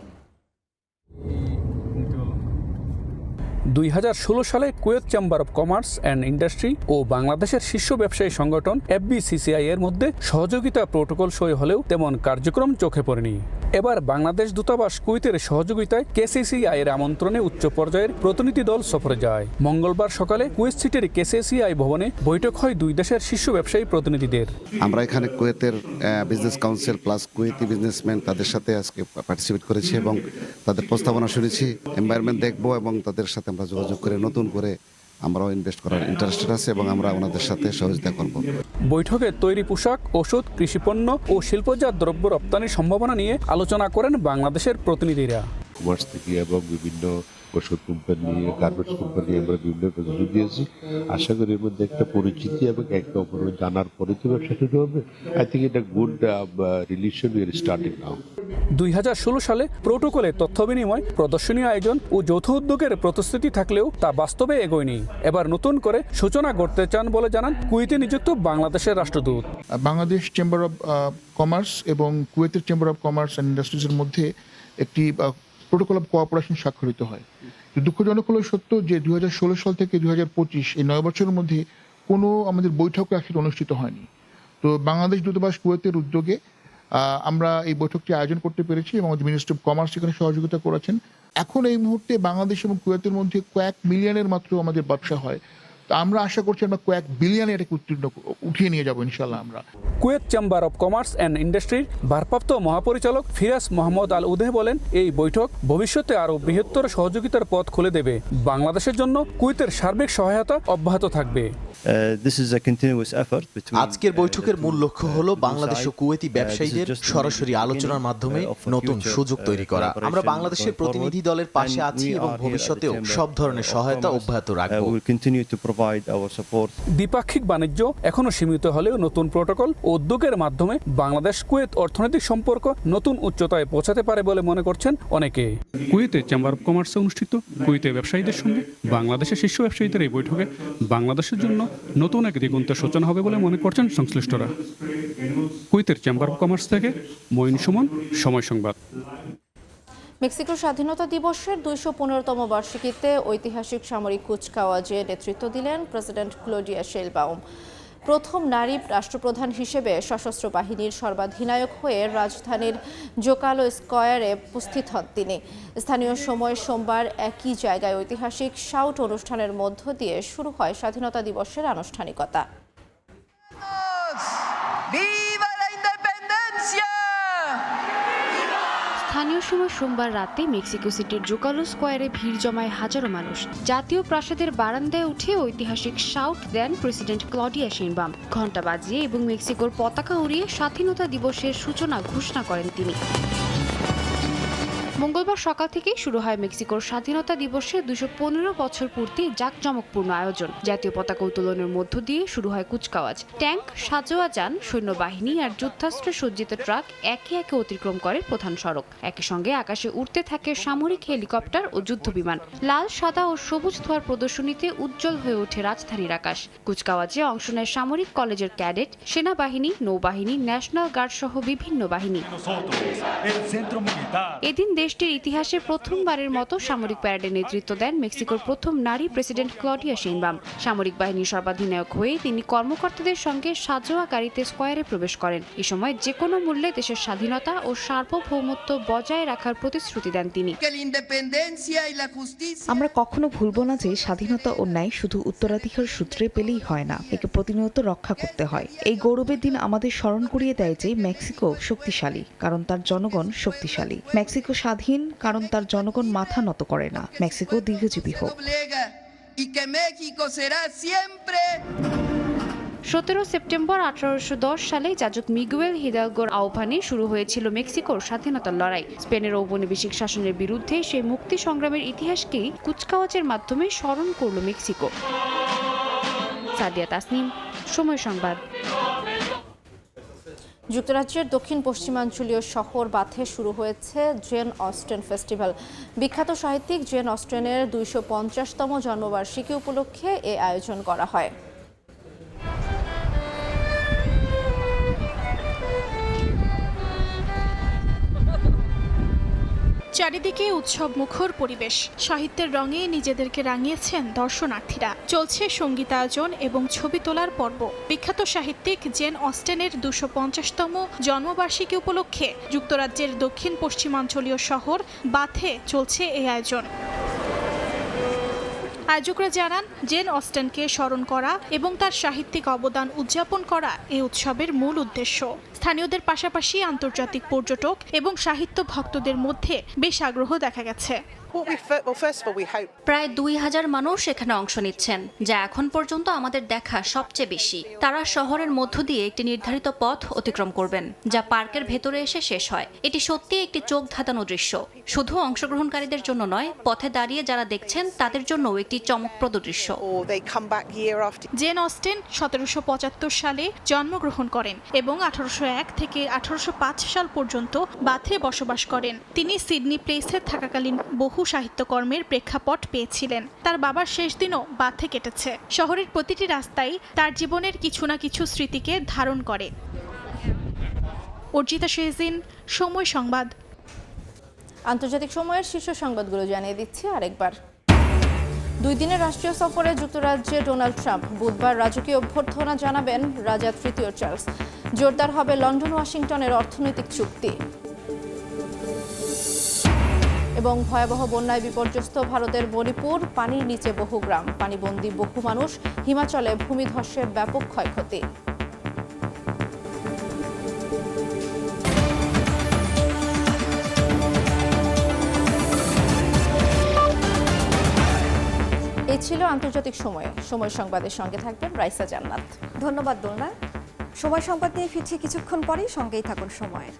2016 সালে Kuwait chamber of commerce and industry ও বাংলাদেশের শীর্ষ ব্যবসায়ী সংগঠন FBCCI এর মধ্যে সহযোগিতা প্রোটোকল সই হলেও তেমন কার্যক্রম চোখে পড়েনি। এবার বাংলাদেশ দূতাবাস কুয়েতের সহযোগিতায় KCCI এর আমন্ত্রণে উচ্চ পর্যায়ের প্রতিনিধি দল সফরে যায়। মঙ্গলবার সকালে কুয়েত সিটির KCCI ভবনে বৈঠক হয় দুই দেশের শীর্ষ ব্যবসায়ী প্রতিনিধিদের। আমরা এখানে কুয়েতের business council plus Kuwaiti businessman তাদের সাথে আজকে পার্টিসিপেট করেছি এবং তাদের প্রস্তাবনা শুনেছি। এনভায়রনমেন্ট দেখবো এবং তাদের সাথে আমরা যোগাযোগ করে নতুন করে আমরাও ইনভেস্ট করার ইন্টারেস্টেড আছে এবং আমরা ওনাদের সাথে সহযোগিতা করব। বৈঠকে তৈরি পোশাক, ওষুধ, কৃষিপণ্য ও শিল্পজাত দ্রব্য রপ্তানির সম্ভাবনা নিয়ে আলোচনা করেন বাংলাদেশের প্রতিনিধিরা। কমার্স থেকে এবং বিভিন্ন ওষুধ কোম্পানি, গার্মেন্টস কোম্পানি আমরা বিভিন্ন প্রতিনিধি দিয়েছি। আশা করি এর মধ্যে একটা পরিচিতি এবং একে অপরের জানার পরে তো ব্যবসা শুরু হবে। আই থিঙ্ক এটা good relation we are starting নাও। 2016 সালে প্রোটোকলে তথ্য বিনিময়, প্রদর্শনী আয়োজন ও যৌথ উদ্যোগের প্রতিশ্রুতি থাকলেও তা বাস্তবে এগোয়নি। এবার নতুন করে সূচনা করতে চান বলে জানান কুয়েতে নিযুক্ত বাংলাদেশের রাষ্ট্রদূত। বাংলাদেশ চেম্বার অব কমার্স এবং কুয়েতের চেম্বার অব কমার্স অ্যান্ড ইন্ডাস্ট্রিজের মধ্যে একটি প্রোটোকল অব কোঅপারেশন স্বাক্ষরিত হয়। দুঃখজনক হলো সত্য যে 2016 সাল থেকে 2025 এই 9 বছরের মধ্যে কোনো আমাদের বৈঠক আসলে অনুষ্ঠিত হয়নি। তো বাংলাদেশ দূতাবাস কুয়েতের উদ্যোগে আমরা এই বৈঠকটি আয়োজন করতে পেরেছি এবং আমাদের মিনিস্ট্রি অফ কমার্স এখানে সহযোগিতা করেছেন। এখন এই মুহূর্তে বাংলাদেশ এবং কুয়েতের মধ্যে কয়েক মিলিয়নের মাত্র আমাদের ব্যবসা হয়। তো আমরা আশা করছি আমরা কয়েক বিলিয়নে এটাকে উঠিয়ে নিয়ে যাবো ইনশাল্লাহ। আমরা Kuwait chamber of commerce and ইন্ডাস্ট্রির ভারপ্রাপ্ত মহাপরিচালক ফিরাজ মোহাম্মদ আল উদেহ বলেন, এই বৈঠক ভবিষ্যতে আরও বৃহত্তর সহযোগিতার পথ খুলে দেবে। বাংলাদেশের জন্য কুয়েতের সার্বিক সহায়তা অব্যাহত থাকবে। আজকের বৈঠকের মূল লক্ষ্য হলো বাংলাদেশ ও কুয়েতি ব্যবসায়ীদের সরাসরি আলোচনার মাধ্যমে নতুন সুযোগ তৈরি করা। আমরা বাংলাদেশের প্রতিনিধি দলের পাশে আছি এবং ভবিষ্যতেও সব ধরনের সহায়তা অব্যাহত রাখব। দ্বিপাক্ষিক বাণিজ্য এখনো সীমিত হলেও নতুন প্রোটোকল ও উদ্যোগের মাধ্যমে বাংলাদেশ কুয়েত অর্থনৈতিক সম্পর্ক নতুন উচ্চতায় পৌঁছাতে পারে বলে মনে করছেন অনেকে। কুয়েতে চেম্বার অব কমার্সে অনুষ্ঠিত কুয়েতে ব্যবসায়ীদের সঙ্গে বাংলাদেশের শীর্ষ ব্যবসায়ীদের এই বৈঠকে বাংলাদেশের জন্য নতুন এক দিগন্তের সূচনা হবে বলে মনে করছেন সংশ্লিষ্টরা। কুয়েতের চেম্বার অব কমার্স থেকে মঈন সুমন, সময় সংবাদ। মেক্সিকোর স্বাধীনতা দিবসের 215তম বার্ষিকীতে ঐতিহাসিক সামরিক কুচকাওয়াজে নেতৃত্ব দিলেন প্রেসিডেন্ট ক্লোডিয়া শেলবাউম। প্রথম নারী রাষ্ট্রপ্রধান হিসেবে সশস্ত্র বাহিনীর সর্বাধিনায়ক হয়ে রাজধানীর জোকালো স্কয়ারে উপস্থিত হন তিনি। স্থানীয় সময় সোমবার একই জায়গায় ঐতিহাসিক শাউট অনুষ্ঠানের মধ্য দিয়ে শুরু হয় স্বাধীনতা দিবসের আনুষ্ঠানিকতা। স্থানীয় সময় সোমবার রাতে মেক্সিকো সিটির জোকালো স্কয়ারে ভিড় জমায় হাজারো মানুষ। জাতীয় প্রাসাদের বারান্দায় উঠে ঐতিহাসিক শাউট দেন প্রেসিডেন্ট ক্লডিয়া শেইনবাউম। ঘণ্টা বাজিয়ে এবং মেক্সিকোর পতাকা উড়িয়ে স্বাধীনতা দিবসের সূচনা ঘোষণা করেন তিনি। মঙ্গলবার সকাল থেকেই শুরু হয় মেক্সিকোর স্বাধীনতা দিবসের 215 বছর পূর্তি জাঁকজমকপূর্ণ আয়োজন। জাতীয় পতাকা উত্তোলনের মধ্য দিয়ে শুরু হয় কুচকাওয়াজ। ট্যাঙ্ক, সাজোয়া যান, সৈন্যবাহিনী আর যুদ্ধাস্ত্রে সজ্জিত ট্রাক একে একে অতিক্রম করে প্রধান সড়ক। একই সঙ্গে আকাশে উড়তে থাকে সামরিক হেলিকপ্টার ও যুদ্ধবিমান। লাল, সাদা ও সবুজ ধোঁয়ার প্রদর্শনীতে উজ্জ্বল হয়ে ওঠে রাজধানীর আকাশ। কুচকাওয়াজে অংশ নেয় সামরিক কলেজের ক্যাডেট, সেনাবাহিনী, নৌবাহিনী, ন্যাশনাল গার্ড সহ বিভিন্ন বাহিনী। এদিন দেশটির ইতিহাসে প্রথমবারের মতো সামরিক প্যারেডে নেতৃত্ব দেন মেক্সিকোর প্রথম নারী প্রেসিডেন্ট ক্লডিয়া শেইনবাম। সামরিক বাহিনীর সর্বাধিনায়ক হয়ে তিনি কর্মকর্তাদের সঙ্গে সাজোয়া গাড়িতে স্কয়ারে প্রবেশ করেন। এ সময় যে কোনো মূল্যে দেশের স্বাধীনতা ও সার্বভৌমত্ব বজায় রাখার প্রতিশ্রুতি দেন তিনি। আমরা কখনো ভুলব না যে স্বাধীনতা ও ন্যায় শুধু উত্তরাধিকার সূত্রে পেলেই হয় না, একে প্রতিনিয়ত রক্ষা করতে হয়। এই গৌরবের দিন আমাদের স্মরণ করিয়ে দেয় যে মেক্সিকো শক্তিশালী কারণ তার জনগণ শক্তিশালী। মেক্সিকো স্বাধীন কারণ তার জনগণ মাথা নত করে না। মেক্সিকো দীর্ঘজীবী হোক। 17 সেপ্টেম্বর 1810 সালে যাজক মিগুয়েল হিদালগোর আহ্বানে শুরু হয়েছিল মেক্সিকোর স্বাধীনতার লড়াই। স্পেনের ঔপনিবেশিক শাসনের বিরুদ্ধে সেই মুক্তি সংগ্রামের ইতিহাসকেই কুচকাওয়াজের মাধ্যমে স্মরণ করল মেক্সিকো। সাদিয়া তাসনিম, সময় সংবাদ। যুক্তরাজ্যের দক্ষিণ পশ্চিমাঞ্চলীয় শহর বাথে শুরু হয়েছে জেন অস্টেন ফেস্টিভ্যাল। বিখ্যাত সাহিত্যিক জেন অস্টেনের 250তম জন্মবার্ষিকী উপলক্ষে এ আয়োজন করা হয়। চারিদিকে উৎসব মুখর পরিবেশ, সাহিত্যের রঙে নিজেদেরকে রাঙিয়েছেন দর্শনার্থীরা। চলছে সঙ্গীতায়োজন এবং ছবি তোলার পর্ব। বিখ্যাত সাহিত্যিক জেন অস্টেনের 250তম জন্মবার্ষিকী উপলক্ষে যুক্তরাজ্যের দক্ষিণ পশ্চিমাঞ্চলীয় শহর বাথে চলছে এই আয়োজন। আয়োজকরা জানান, জেন অস্টেনকে স্মরণ করা এবং তার সাহিত্যিক অবদান উদযাপন করা এই উৎসবের মূল উদ্দেশ্য। স্থানীয়দের পাশাপাশি আন্তর্জাতিক পর্যটক এবং সাহিত্য ভক্তদের মধ্যে বেশ আগ্রহ দেখা গেছে। প্রায় 2000 মানুষ এখানে অংশ নিচ্ছেন, যা এখন পর্যন্ত আমাদের দেখা সবচেয়ে বেশি। তারা শহরের মধ্য দিয়ে একটি নির্ধারিত পথ অতিক্রম করবেন, যা পার্কের ভেতরে এসে শেষ হয়। এটি সত্যিই একটি চোখ ধাঁধানো দৃশ্য। শুধু অংশগ্রহণকারীদের জন্য নয়, পথে দাঁড়িয়ে যারা দেখছেন তাদের জন্যও একটি চমকপ্রদ দৃশ্য। জেন অস্টেন 1775 সালে জন্মগ্রহণ করেন এবং 1801 থেকে 1805 সাল পর্যন্ত বাথে বসবাস করেন। তিনি সিডনি প্লেসে থাকাকালীন বহু সাহিত্যকর্মের প্রেক্ষাপট পেয়েছিলেন। তার বাবার শেষ দিনও বাথে কেটেছে। শহরের প্রতিটি রাস্তায় তার জীবনের কিছু না কিছু স্মৃতিকে ধারণ করে। অর্জিতা শেহজিন, সময় সংবাদ। আন্তর্জাতিক সময়ের শীর্ষ সংবাদগুলো জানিয়ে দিচ্ছি আরেকবার। 2 দিনের রাষ্ট্রীয় সফরে যুক্তরাজ্যে ডোনাল্ড ট্রাম্প। বুধবার রাজকীয় অভ্যর্থনা জানাবেন রাজা তৃতীয় চার্লস। জোরদার হবে লন্ডন ওয়াশিংটনের অর্থনৈতিক চুক্তি। এবং ভয়াবহ বন্যায় বিপর্যস্ত ভারতের মণিপুর, পানির নিচে বহু গ্রাম, পানিবন্দী বহু মানুষ। হিমাচলে ভূমিধসে ব্যাপক ক্ষয়ক্ষতি। এই ছিল আন্তর্জাতিক সময় সংবাদের সঙ্গে থাকবেন রাইসা জান্নাত। ধন্যবাদ দোলনা। সময় সংবাদ নিয়ে ফিরছি কিছুক্ষণ পরেই, সঙ্গেই থাকুন সময়ের।